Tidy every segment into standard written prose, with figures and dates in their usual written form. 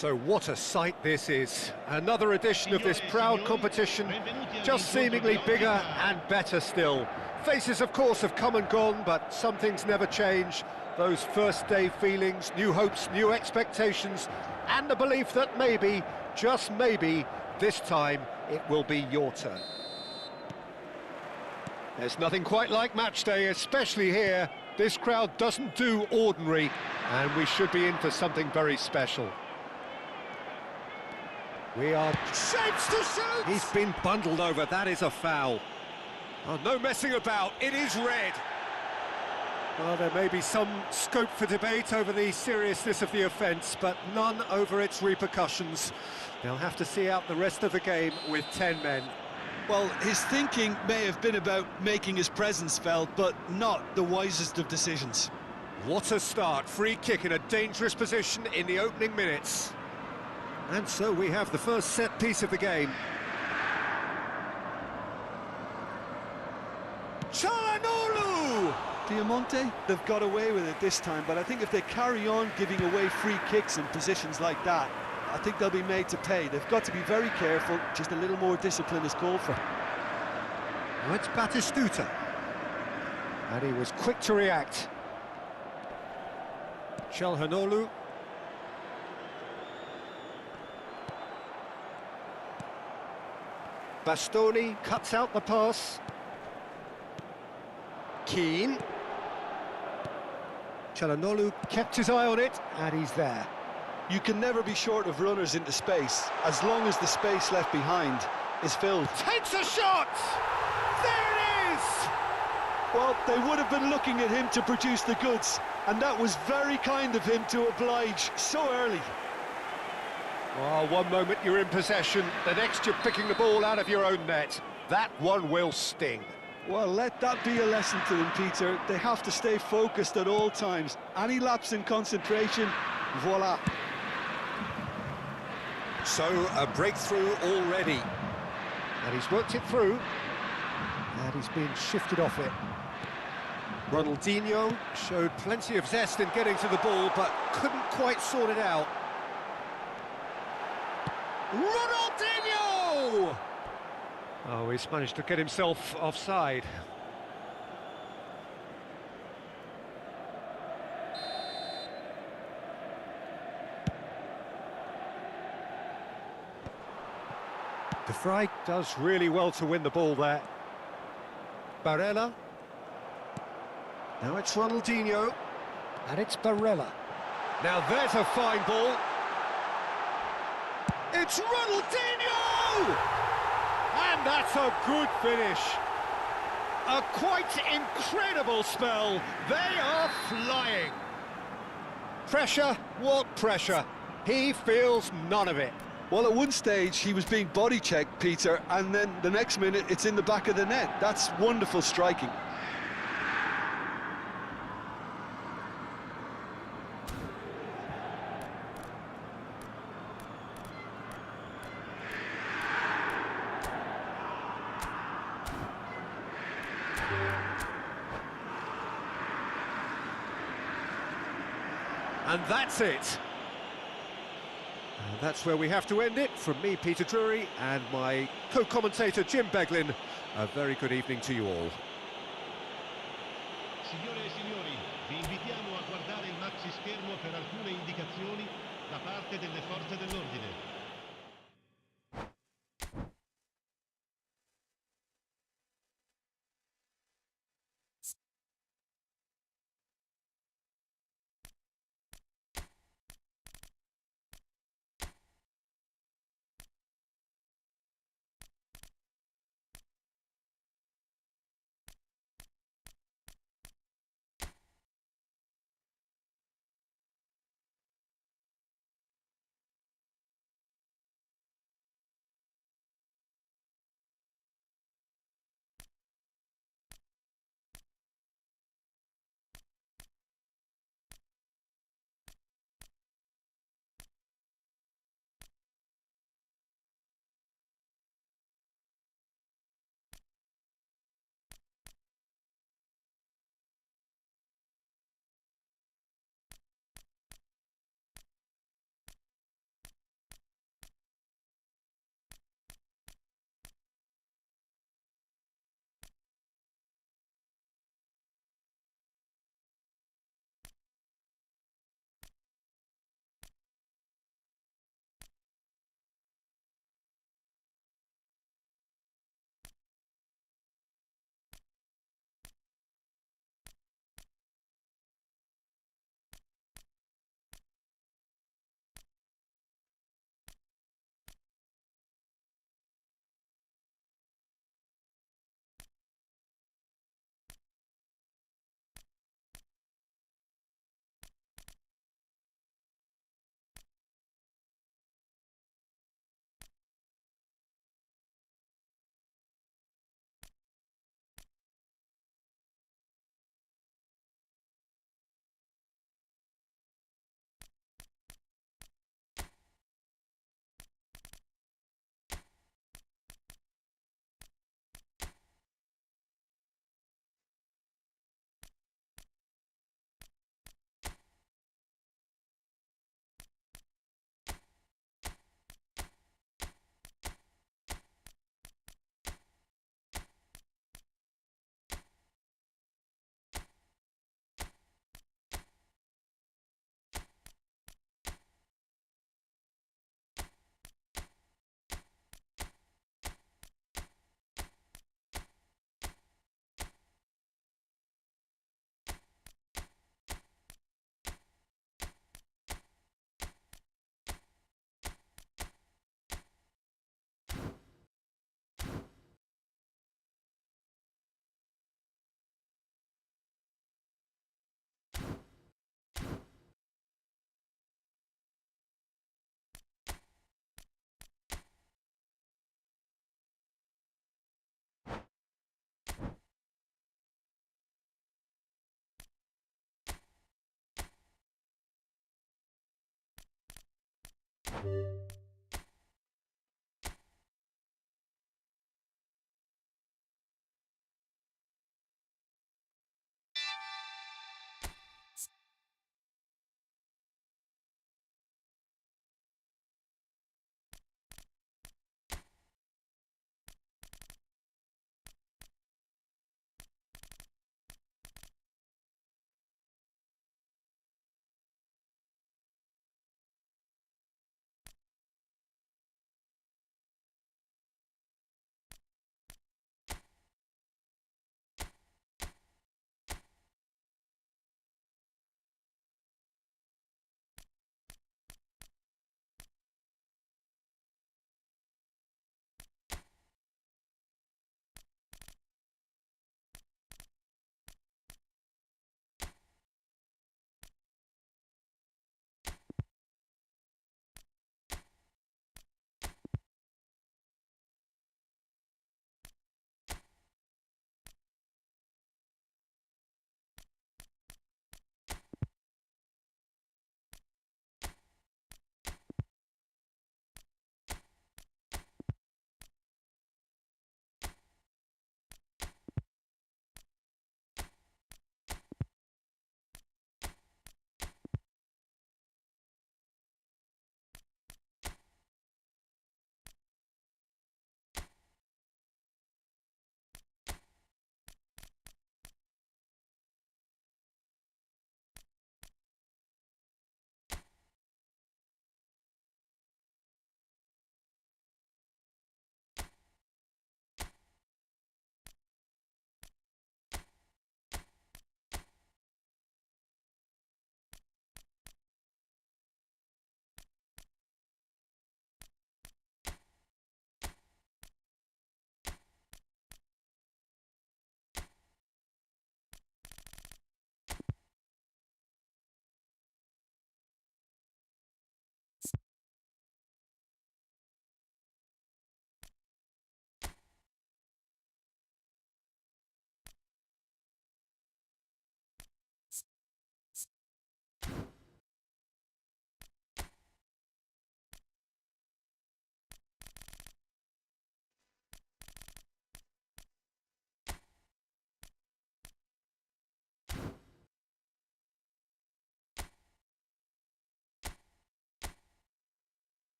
So what a sight this is. Another edition of this proud competition, just seemingly bigger and better still. Faces, of course, have come and gone, but some things never change. Those first day feelings, new hopes, new expectations, and the belief that maybe, just maybe, this time it will be your turn. There's nothing quite like match day, especially here. This crowd doesn't do ordinary, and we should be in for something very special. We are... Shapes to shoot! He's been bundled over, that is a foul. Oh, no messing about, it is red. Well, there may be some scope for debate over the seriousness of the offence, but none over its repercussions. They'll have to see out the rest of the game with 10 men. Well, his thinking may have been about making his presence felt, but not the wisest of decisions. What a start, free kick in a dangerous position in the opening minutes. And so we have the first set piece of the game. Çalhanoğlu! Diamante, they've got away with it this time, but I think if they carry on giving away free kicks in positions like that, I think they'll be made to pay. They've got to be very careful, just a little more discipline is called for. Now it's Batistuta. And he was quick to react. Çalhanoğlu. Bastoni cuts out the pass. Keane. Çalhanoğlu kept his eye on it, and he's there. You can never be short of runners into space, as long as the space left behind is filled. Takes a shot! There it is! Well, they would have been looking at him to produce the goods, and that was very kind of him to oblige so early. Oh, one moment you're in possession, the next you're picking the ball out of your own net. That one will sting. Well, let that be a lesson to them, Peter. They have to stay focused at all times. Any lapse in concentration, voila. So, a breakthrough already. And he's worked it through. And he's been shifted off it. Ronaldinho showed plenty of zest in getting to the ball, but couldn't quite sort it out. Ronaldinho! Oh, he's managed to get himself offside. De Vrij does really well to win the ball there. Barella. Now it's Ronaldinho. And it's Barella. Now there's a fine ball. It's Ronaldinho! And that's a good finish. A quite incredible spell. They are flying. Pressure? What pressure? He feels none of it. Well, at one stage, he was being body-checked, Peter, and then the next minute, it's in the back of the net. That's wonderful striking. And that's it. And that's where we have to end it. From me, Peter Drury, and my co-commentator, Jim Beglin, a very good evening to you all. Signore e signori, vi invitiamo a guardare il maxi schermo per alcune indicazioni da parte delle forze dell'ordine.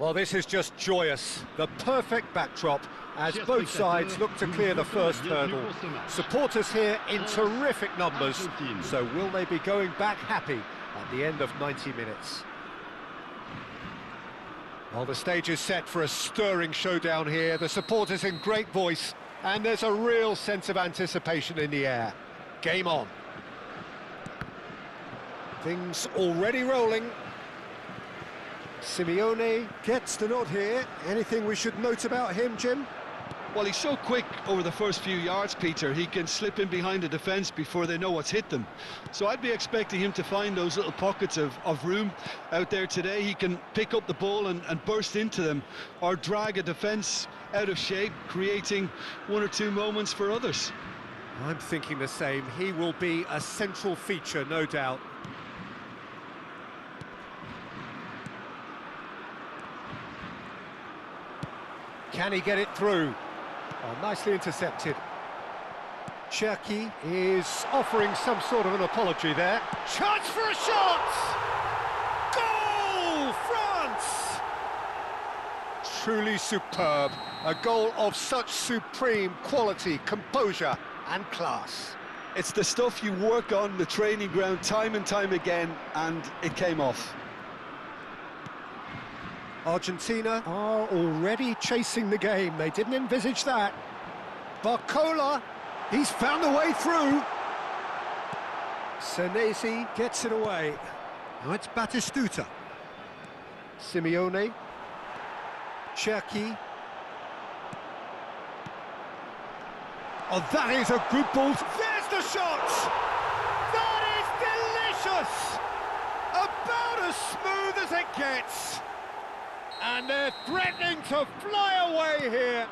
Well, this is just joyous. The perfect backdrop as both sides look to clear the first hurdle. Supporters here in terrific numbers, so will they be going back happy at the end of 90 minutes? Well, the stage is set for a stirring showdown here. The supporters in great voice, and there's a real sense of anticipation in the air. Game on. Things already rolling. Simeone gets the nod here. Anything we should note about him, Jim? Well, he's so quick over the first few yards, Peter. He can slip in behind the defence before they know what's hit them. So I'd be expecting him to find those little pockets of room out there today. He can pick up the ball and burst into them, or drag a defence out of shape, creating one or two moments for others. I'm thinking the same. He will be a central feature, no doubt. Can he get it through? Oh, nicely intercepted. Cherki is offering some sort of an apology there. Chance for a shot! Goal! France! Truly superb. A goal of such supreme quality, composure and class. It's the stuff you work on the training ground time and time again, and it came off. Argentina are already chasing the game. They didn't envisage that. Barcola, he's found a way through. Senesi gets it away. Now it's Batistuta. Simeone. Cherki. Oh, that is a good ball. There's the shot! That is delicious! About as smooth as it gets. And they're threatening to fly away here.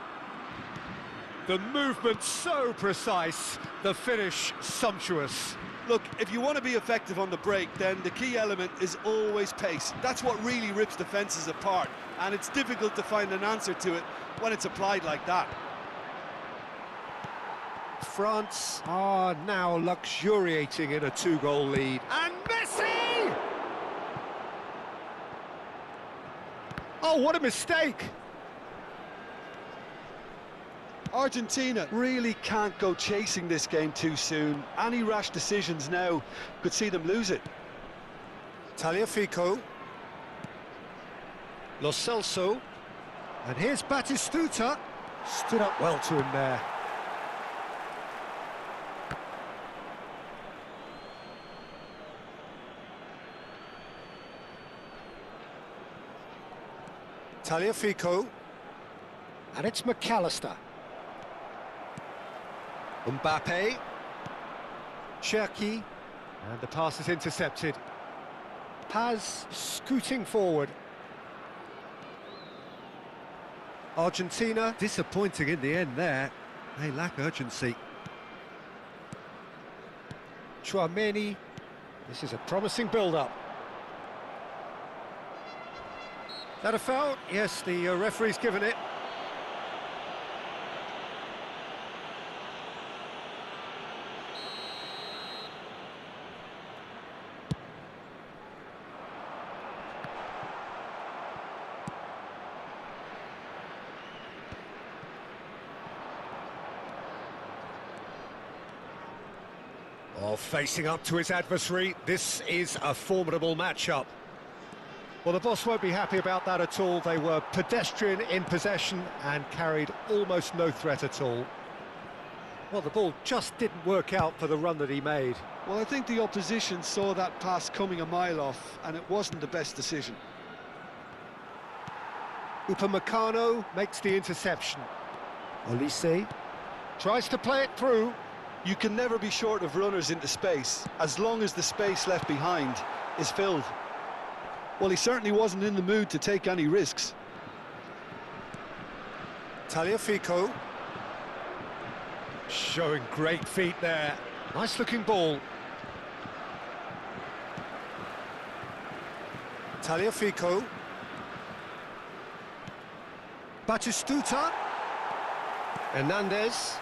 The movement so precise, the finish sumptuous. Look, if you want to be effective on the break, then the key element is always pace. That's what really rips defences apart, and it's difficult to find an answer to it when it's applied like that. France are now luxuriating in a two-goal lead. And Messi! Oh, what a mistake! Argentina really can't go chasing this game too soon. Any rash decisions now could see them lose it. Tagliafico. Lo Celso. And here's Batistuta. Stood up well to him there. Tagliafico. And it's McAllister. Mbappe. Cherki. And the pass is intercepted. Paz scooting forward. Argentina disappointing in the end there. They lack urgency. Tchouaméni. This is a promising build-up. That a foul? Yes, the referee's given it. Oh, facing up to his adversary, this is a formidable matchup. Well, the boss won't be happy about that at all. They were pedestrian in possession and carried almost no threat at all. Well, the ball just didn't work out for the run that he made. Well, I think the opposition saw that pass coming a mile off, and it wasn't the best decision. Upamecano makes the interception. Olise tries to play it through. You can never be short of runners into space, as long as the space left behind is filled. Well, he certainly wasn't in the mood to take any risks. Tagliafico. Showing great feet there. Nice-looking ball. Tagliafico. Batistuta. Hernandez.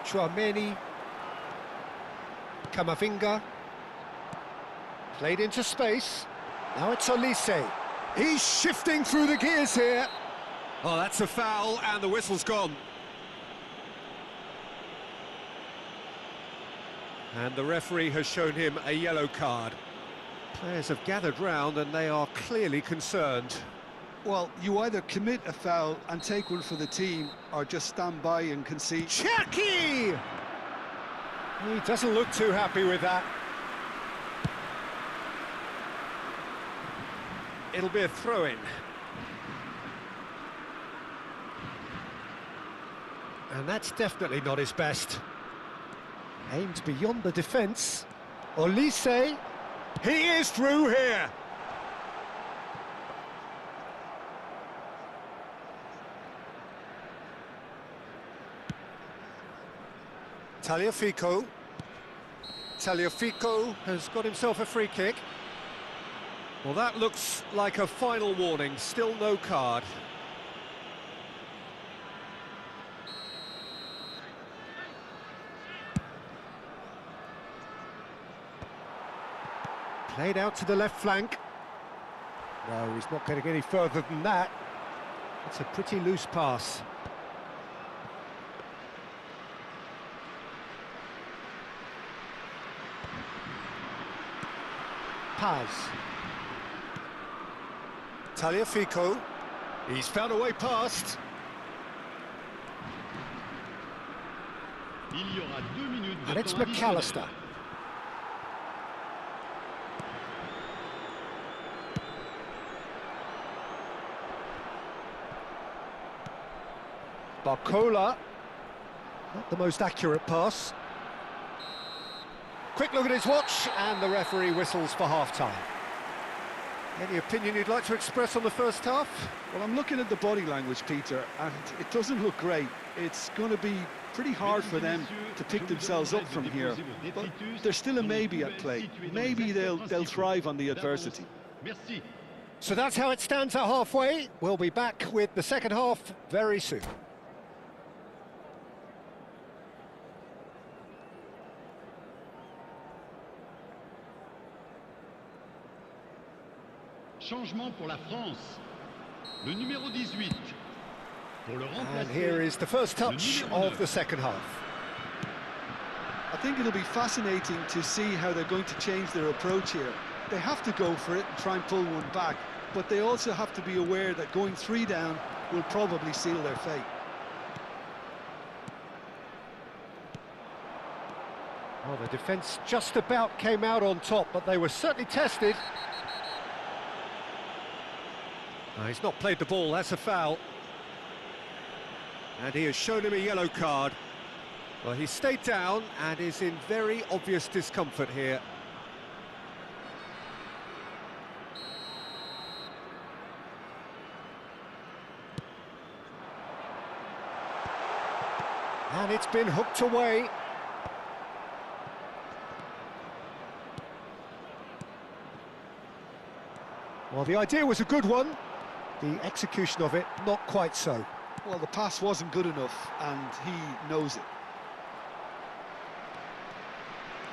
Tchouaméni. Camavinga. Played into space. Now it's Olise. He's shifting through the gears here. Oh, that's a foul, and the whistle's gone. And the referee has shown him a yellow card. Players have gathered round, and they are clearly concerned. Well, you either commit a foul and take one for the team, or just stand by and concede. Cherki! He doesn't look too happy with that. it'll be a throw-in. And that's definitely not his best. Aimed beyond the defence. Olise, he is through here. Tagliafico. Tagliafico has got himself a free kick. Well, that looks like a final warning, still no card. Played out to the left flank. No, he's not getting any further than that. It's a pretty loose pass. Paz. Tagliafico. He's found a way past. And it's McAllister. Barcola. Not the most accurate pass. Quick look at his watch, and the referee whistles for half-time. Any opinion you'd like to express on the first half? Well, I'm looking at the body language, Peter, and it doesn't look great. It's going to be pretty hard for them to pick themselves up from here. But there's still a maybe at play. Maybe they'll thrive on the adversity. So that's how it stands at halfway. We'll be back with the second half very soon. Changement pour la France. Le numéro 18. Pour le remplacer. And here is the first touch of the second half. I think it'll be fascinating to see how they're going to change their approach here. They have to go for it and try and pull one back, but they also have to be aware that going 3 down will probably seal their fate. Well, the defence just about came out on top, but they were certainly tested. He's not played the ball, that's a foul. And he has shown him a yellow card. Well, he stayed down and is in very obvious discomfort here. And it's been hooked away. Well, the idea was a good one. The execution of it, not quite so. Well, the pass wasn't good enough, and he knows it.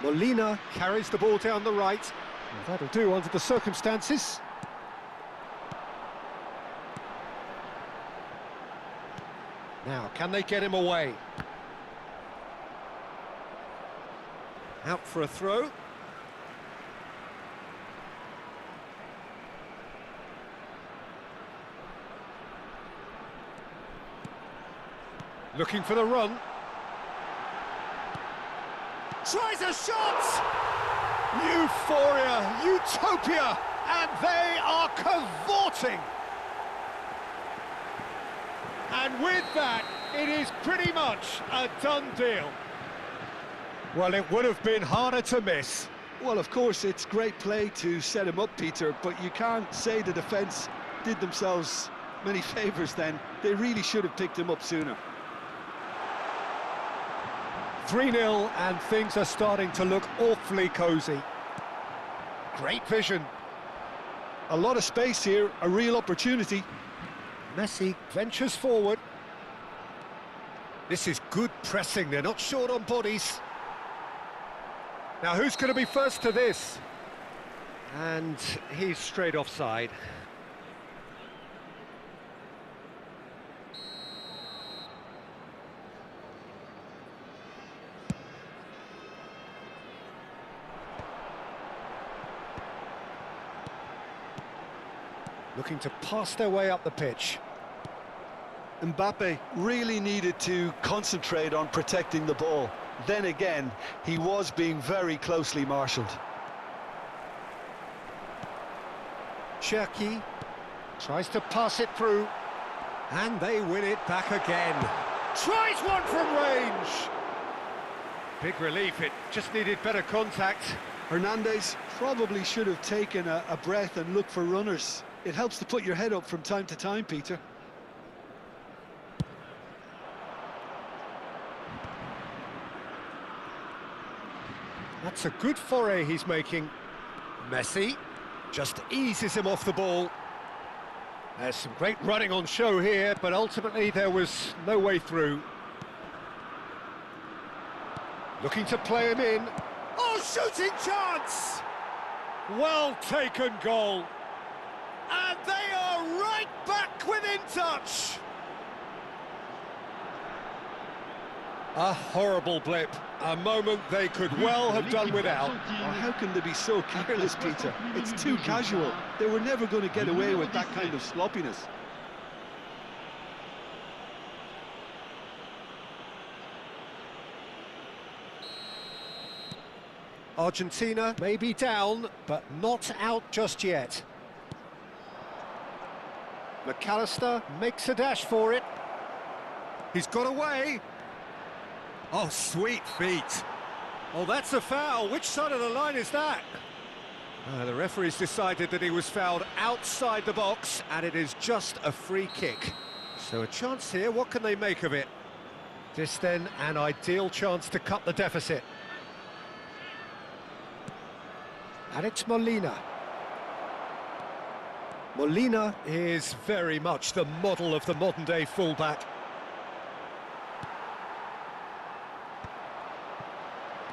Molina carries the ball down the right. Well, that'll do under the circumstances. Now, can they get him away? Out for a throw. Looking for the run. Tries a shot! Euphoria, utopia, and they are cavorting. And with that, it is pretty much a done deal. Well, it would have been harder to miss. Well, of course, it's great play to set him up, Peter, but you can't say the defence did themselves many favours then. They really should have picked him up sooner. 3-0, and things are starting to look awfully cosy. Great vision. A lot of space here, a real opportunity. Messi ventures forward. This is good pressing, they're not short on bodies. Now, who's going to be first to this? And he's straight offside. Looking to pass their way up the pitch. Mbappe really needed to concentrate on protecting the ball. Then again, he was being very closely marshalled. Cherki tries to pass it through, and they win it back again. Tries one from range. Big relief, it just needed better contact. Hernandez probably should have taken a breath and looked for runners. It helps to put your head up from time to time, Peter. That's a good foray he's making. Messi just eases him off the ball. There's some great running on show here, but ultimately there was no way through. Looking to play him in. Oh, shooting chance! Well taken goal. And they are right back within touch. A horrible blip, a moment they could well have done without. Oh, how can they be so careless, Peter? It's too casual. They were never going to get away with that kind of sloppiness. Argentina may be down, but not out just yet. McAllister makes a dash for it. He's got away. Oh, sweet feet. Oh, that's a foul. Which side of the line is that? The referee's decided that he was fouled outside the box, and it is just a free kick. So a chance here, what can they make of it? This then, an ideal chance to cut the deficit. And it's Molina. Molina is very much the model of the modern-day fullback.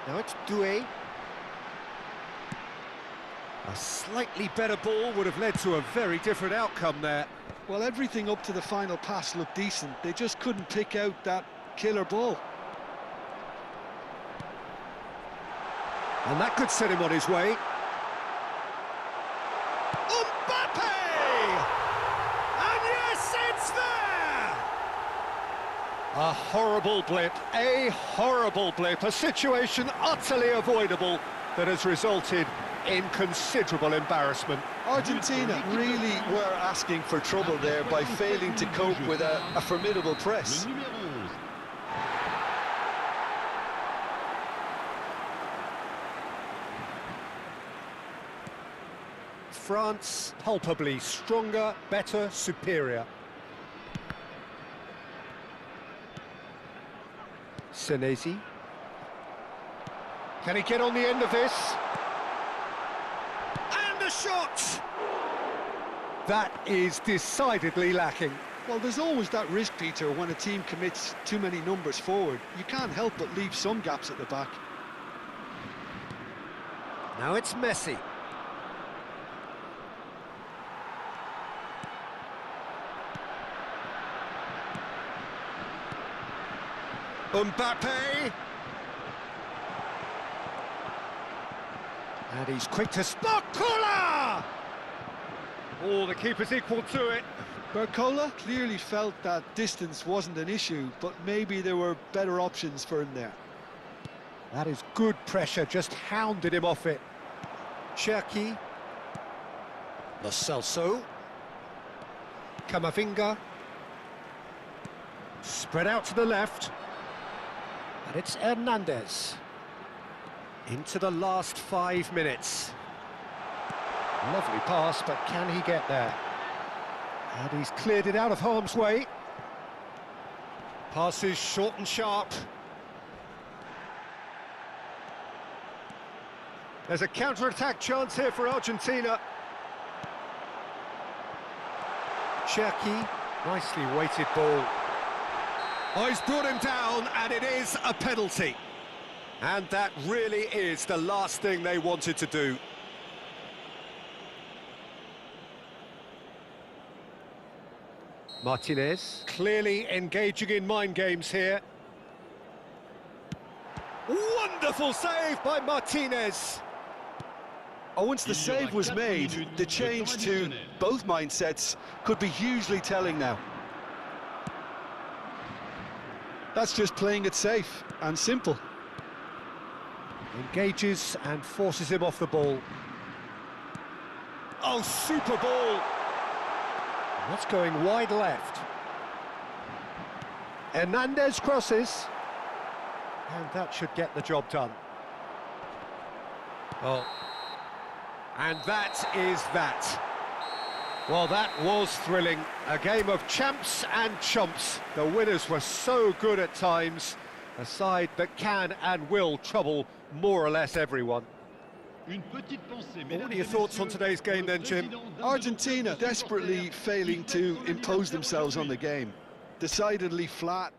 Now it's Doué. A slightly better ball would have led to a very different outcome there. Well, everything up to the final pass looked decent. They just couldn't pick out that killer ball. And that could set him on his way. And yes, it's there! A horrible blip, a situation utterly avoidable that has resulted in considerable embarrassment. Argentina really were asking for trouble there by failing to cope with a formidable press. France, palpably stronger, better, superior. Senesi. Can he get on the end of this? And a shot! That is decidedly lacking. Well, there's always that risk, Peter, when a team commits too many numbers forward. You can't help but leave some gaps at the back. Now it's Messi. Mbappe! And he's quick to Barcola! Oh, the keeper's equal to it. Barcola clearly felt that distance wasn't an issue, but maybe there were better options for him there. That is good pressure, just hounded him off it. Cherki. Lo Celso. Camavinga. Spread out to the left. And it's Hernandez. Into the last 5 minutes. Lovely pass, but can he get there? And he's cleared it out of harm's way. Passes short and sharp. There's a counter-attack chance here for Argentina. Cherki, nicely weighted ball. Oh, he's brought him down, and it is a penalty. And that really is the last thing they wanted to do. Martinez, clearly engaging in mind games here. Wonderful save by Martinez. Oh, once the save was made, the change to both mindsets could be hugely telling now. That's just playing it safe and simple. Engages and forces him off the ball. Oh, super ball. That's going wide left. Hernandez crosses. And that should get the job done. Oh. And that is that. Well, that was thrilling. A game of champs and chumps. The winners were so good at times. A side that can and will trouble more or less everyone. Well, what are your thoughts on today's game then, Jim? Argentina desperately failing to impose themselves on the game. Decidedly flat.